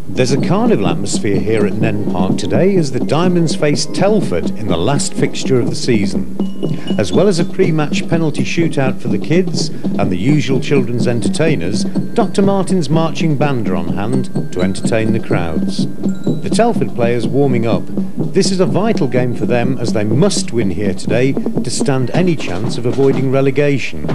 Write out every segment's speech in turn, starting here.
There's a carnival atmosphere here at Nene Park today as the Diamonds face Telford in the last fixture of the season. As well as a pre-match penalty shootout for the kids and the usual children's entertainers, Dr. Martin's marching band are on hand to entertain the crowds. The Telford players warming up. This is a vital game for them as they must win here today to stand any chance of avoiding relegation.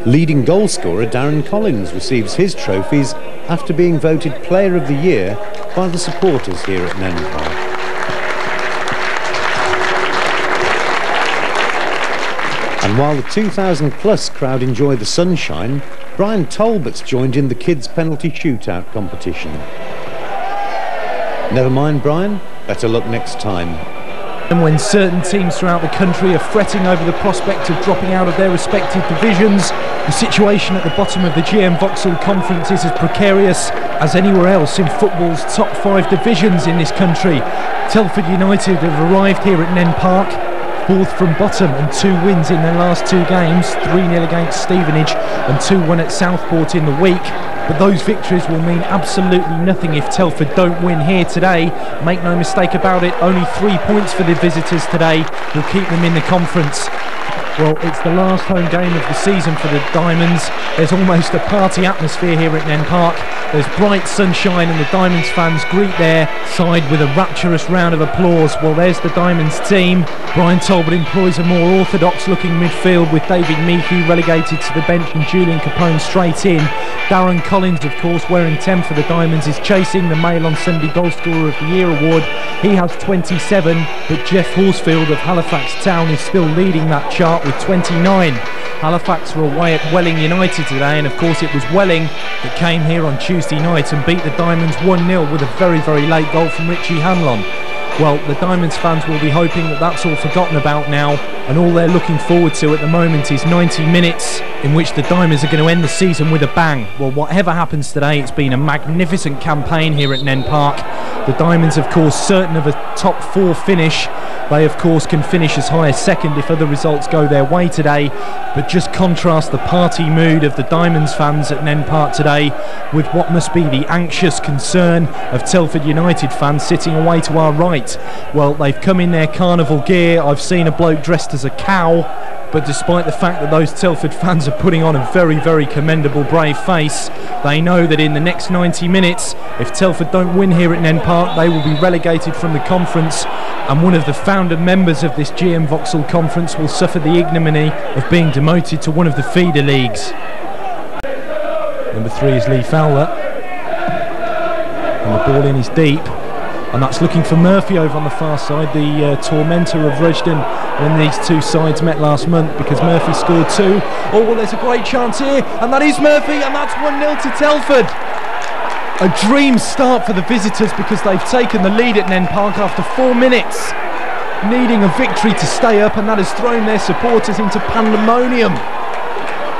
Leading goalscorer Darren Collins receives his trophies after being voted Player of the Year by the supporters here at Nene Park. And while the 2,000+ crowd enjoy the sunshine, Brian Talbot's joined in the kids' penalty shootout competition. Never mind, Brian, better luck next time. And when certain teams throughout the country are fretting over the prospect of dropping out of their respective divisions, the situation at the bottom of the GM Vauxhall Conference is as precarious as anywhere else in football's top 5 divisions in this country. Telford United have arrived here at Nene Park, 4th from bottom and 2 wins in their last 2 games, 3-0 against Stevenage and 2-1 at Southport in the week. But those victories will mean absolutely nothing if Telford don't win here today. Make no mistake about it, only 3 points for the visitors today will keep them in the conference. Well, it's the last home game of the season for the Diamonds. There's almost a party atmosphere here at Nene Park. There's bright sunshine and the Diamonds fans greet their side with a rapturous round of applause. Well, there's the Diamonds team. Brian Talbot employs a more orthodox looking midfield with David Meekie relegated to the bench and Julian Capone straight in. Darren Collins, of course, wearing 10 for the Diamonds, is chasing the Mail on Sunday Goalscorer of the Year award. He has 27, but Jeff Horsfield of Halifax Town is still leading that chart with 29. Halifax were away at Welling United today, and of course it was Welling that came here on Tuesday night and beat the Diamonds 1-0 with a very, very late goal from Richie Hanlon. Well, the Diamonds fans will be hoping that that's all forgotten about now, and all they're looking forward to at the moment is 90 minutes in which the Diamonds are going to end the season with a bang. Well, whatever happens today, it's been a magnificent campaign here at Nene Park. The Diamonds, of course, certain of a top 4 finish. They, of course, can finish as high as 2nd if other results go their way today. But just contrast the party mood of the Diamonds fans at Nene Park today with what must be the anxious concern of Telford United fans sitting away to our right. Well, they've come in their carnival gear. I've seen a bloke dressed as a cow. But despite the fact that those Telford fans are putting on a very, very commendable brave face, they know that in the next 90 minutes, if Telford don't win here at Nene Park, they will be relegated from the conference, and one of the founder members of this GM Vauxhall Conference will suffer the ignominy of being demoted to one of the feeder leagues. Number 3 is Lee Fowler, and the ball in is deep. And that's looking for Murphy over on the far side, the tormentor of Rushden when these two sides met last month, because Murphy scored 2. Oh, well, there's a great chance here, and that is Murphy, and that's 1-0 to Telford. A dream start for the visitors because they've taken the lead at Nene Park after 4 minutes, needing a victory to stay up, and that has thrown their supporters into pandemonium.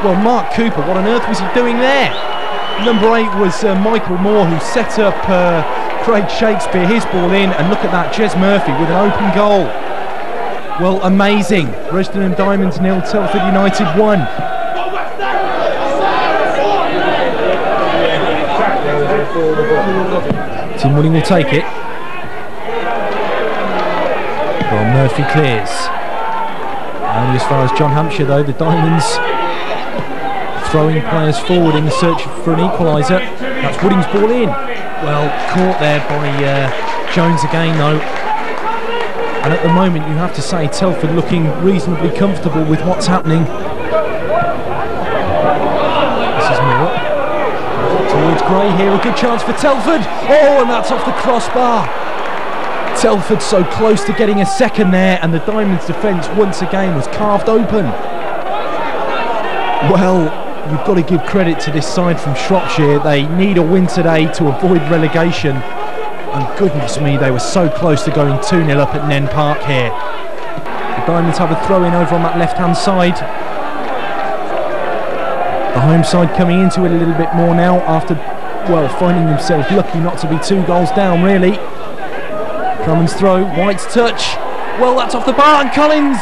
Well, Mark Cooper, what on earth was he doing there? Number 8 was Michael Moore, who set up Craig Shakespeare, his ball in, and look at that, Jez Murphy with an open goal. Well, amazing. Rushden Diamonds 0, Telford United 1. Tim Wooding will take it. Well, Murphy clears. Only as far as John Hampshire though, the Diamonds throwing players forward in the search for an equaliser. That's Wooding's ball in. Well, caught there by Jones again though. And at the moment you have to say Telford looking reasonably comfortable with what's happening. This is Moore. Towards Gray here, a good chance for Telford. Oh, and that's off the crossbar. Telford so close to getting a second there, and the Diamonds defence once again was carved open. Well, you've got to give credit to this side from Shropshire. They need a win today to avoid relegation. And goodness me, they were so close to going 2-0 up at Nene Park here. The Diamonds have a throw in over on that left-hand side. The home side coming into it a little bit more now after, well, finding themselves lucky not to be 2 goals down, really. Drummond's throw, White's touch. Well, that's off the bar, and Collins.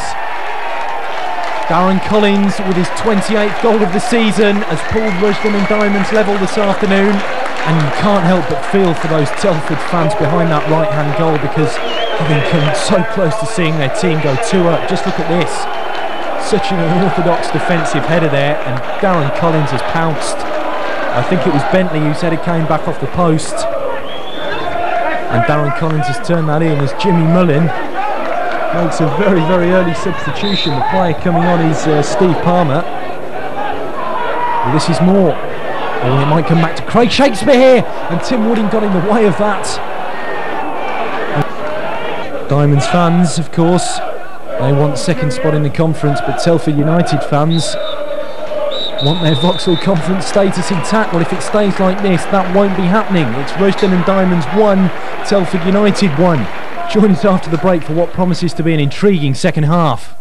Darren Collins with his 28th goal of the season has pulled Rushden Diamonds level this afternoon, and you can't help but feel for those Telford fans behind that right-hand goal, because having come so close to seeing their team go 2 up, just look at this. Such an unorthodox defensive header there, and Darren Collins has pounced. I think it was Bentley whose header came back off the post, and Darren Collins has turned that in as Jimmy Mullin makes a very, very early substitution. The player coming on is Steve Palmer. Well, this is more. Oh, it might come back to Craig Shakespeare here, and Tim Wooding got in the way of that. Diamonds fans, of course, they want second spot in the conference, but Telford United fans want their Vauxhall Conference status intact. Well, if it stays like this, that won't be happening. It's Rushden Diamonds 1, Telford United 1. Join us after the break for what promises to be an intriguing second half.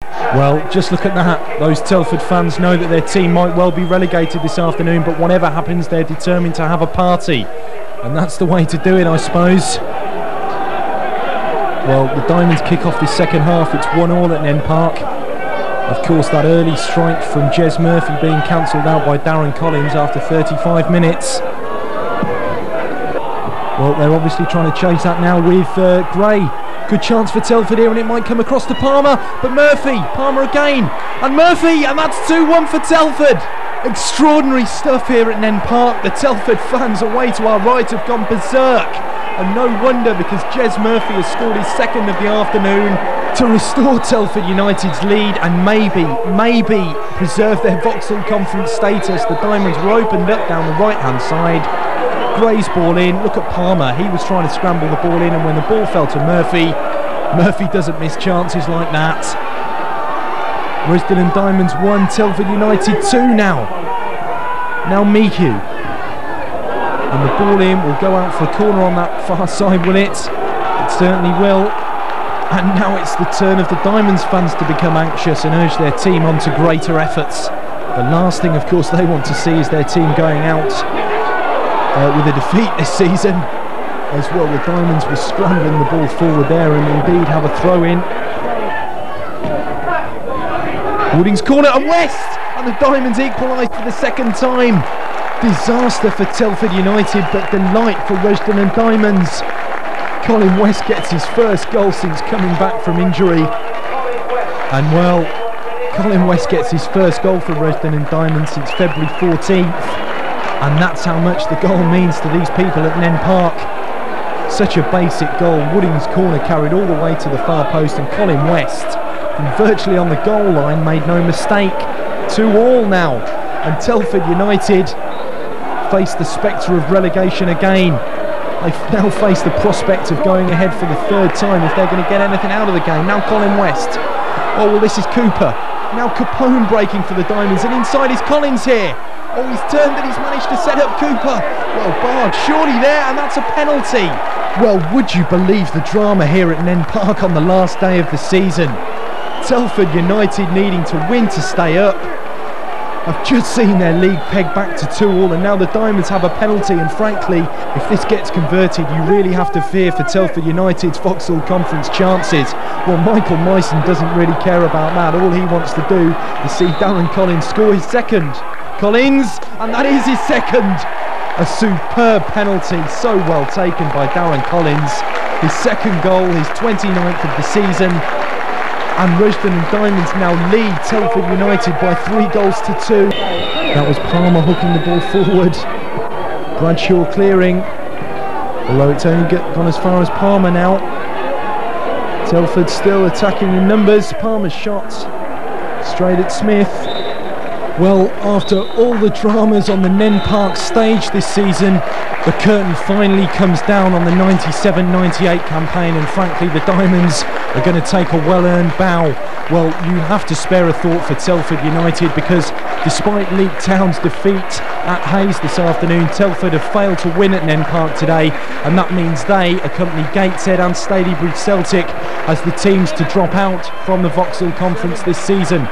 Well, just look at that. Those Telford fans know that their team might well be relegated this afternoon, but whatever happens, they're determined to have a party. And that's the way to do it, I suppose. Well, the Diamonds kick off this second half. It's 1-1 at Nene Park. Of course, that early strike from Jez Murphy being cancelled out by Darren Collins after 35 minutes. Well, they're obviously trying to chase that now with Gray. Good chance for Telford here, and it might come across to Palmer, but Palmer again, and Murphy, and that's 2-1 for Telford. Extraordinary stuff here at Nene Park. The Telford fans away to our right have gone berserk, and no wonder, because Jez Murphy has scored his second of the afternoon to restore Telford United's lead and maybe preserve their Vauxhall Conference status. The Diamonds were opened up down the right-hand side. Gray's ball in, look at Palmer, he was trying to scramble the ball in, and when the ball fell to Murphy doesn't miss chances like that. Rushden Diamonds 1, Telford United 2 now. Now Miku. And the ball in will go out for a corner on that far side, will it? It certainly will. And now it's the turn of the Diamonds fans to become anxious and urge their team on to greater efforts. The last thing, of course, they want to see is their team going out with a defeat this season. As well, the Diamonds were scrambling the ball forward there and indeed have a throw in. Wooding's corner, and West! And the Diamonds equalised for the second time. Disaster for Telford United, but delight for Rushden Diamonds. Colin West gets his first goal since coming back from injury. And well, Colin West gets his first goal for Rushden Diamonds since February 14th. And that's how much the goal means to these people at Nene Park. Such a basic goal. Wooding's corner carried all the way to the far post, and Colin West, from virtually on the goal line, made no mistake. 2-2 now, and Telford United face the spectre of relegation again. They now face the prospect of going ahead for the third time if they're going to get anything out of the game. Now Colin West. Oh, well, this is Cooper. Now Capone breaking for the Diamonds, and inside is Collins here. Oh, he's turned and he's managed to set up Cooper. Well, Bard surely there, and that's a penalty. Well, would you believe the drama here at Nene Park on the last day of the season? Telford United needing to win to stay up. I've just seen their league pegged back to 2-2, and now the Diamonds have a penalty, and frankly, if this gets converted, you really have to fear for Telford United's Vauxhall Conference chances. Well, Michael Myson doesn't really care about that. All he wants to do is see Darren Collins score his second. Collins, and that is his second. A superb penalty, so well taken by Darren Collins. His second goal, his 29th of the season. And Rushden Diamonds now lead Telford United by 3-2. That was Palmer hooking the ball forward. Bradshaw clearing, although it's only gone as far as Palmer now. Telford still attacking in numbers. Palmer's shot straight at Smith. Well, after all the dramas on the Nene Park stage this season, the curtain finally comes down on the 97-98 campaign, and frankly the Diamonds are going to take a well-earned bow. Well, you have to spare a thought for Telford United, because Despite Leek Town's defeat at Hayes this afternoon, Telford have failed to win at Nene Park today, and that means they accompany Gateshead and Staleybridge Celtic as the teams to drop out from the Vauxhall Conference this season.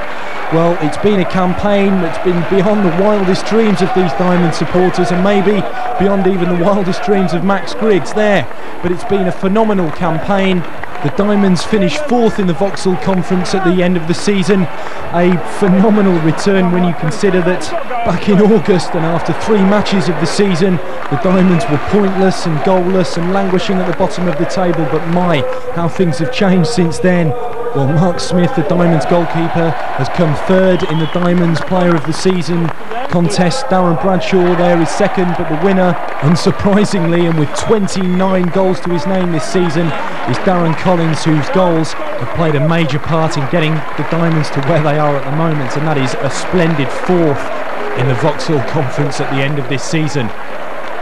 Well, it's been a campaign that's been beyond the wildest dreams of these Diamond supporters, and maybe beyond even the wildest dreams of Max Griggs there. But it's been a phenomenal campaign. The Diamonds finished 4th in the Vauxhall Conference at the end of the season. A phenomenal return when you consider that back in August, and after 3 matches of the season, the Diamonds were pointless and goalless and languishing at the bottom of the table. But my, how things have changed since then. Well, Mark Smith, the Diamonds goalkeeper, has come 3rd in the Diamonds Player of the Season contest. Darren Bradshaw there is 2nd, but the winner, unsurprisingly, and with 29 goals to his name this season, is Darren Collins, whose goals have played a major part in getting the Diamonds to where they are at the moment, and that is a splendid 4th in the Vauxhall Conference at the end of this season.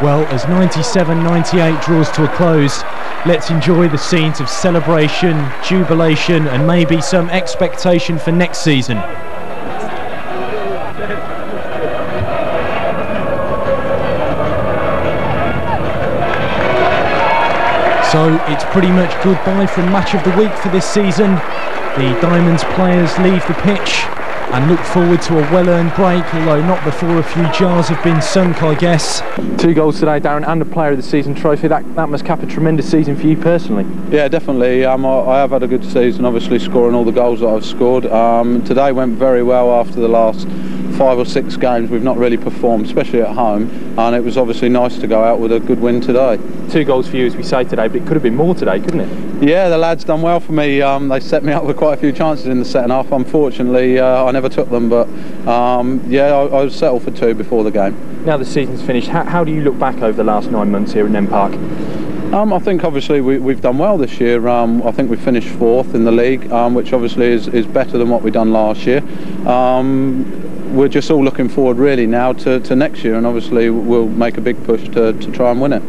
Well, as 97-98 draws to a close, let's enjoy the scenes of celebration, jubilation, and maybe some expectation for next season. So it's pretty much goodbye from match of the week for this season. The Diamonds players leave the pitch and look forward to a well-earned break, although not before a few jars have been sunk, I guess. 2 goals today, Darren, and a Player of the Season trophy. That must cap a tremendous season for you personally. Yeah, definitely. I have had a good season, obviously scoring all the goals that I've scored. Today went very well after the last 5 or 6 games. We've not really performed, especially at home, and it was obviously nice to go out with a good win today. 2 goals for you, as we say today, but it could have been more today, couldn't it? Yeah, the lads done well for me. They set me up with quite a few chances in the second half. Unfortunately, I never took them, but yeah, I was settled for 2 before the game. Now the season's finished, how do you look back over the last 9 months here at Nene Park? I think obviously we've done well this year. I think we finished 4th in the league, which obviously is better than what we done last year. We're just all looking forward really now to next year, and obviously we'll make a big push to try and win it.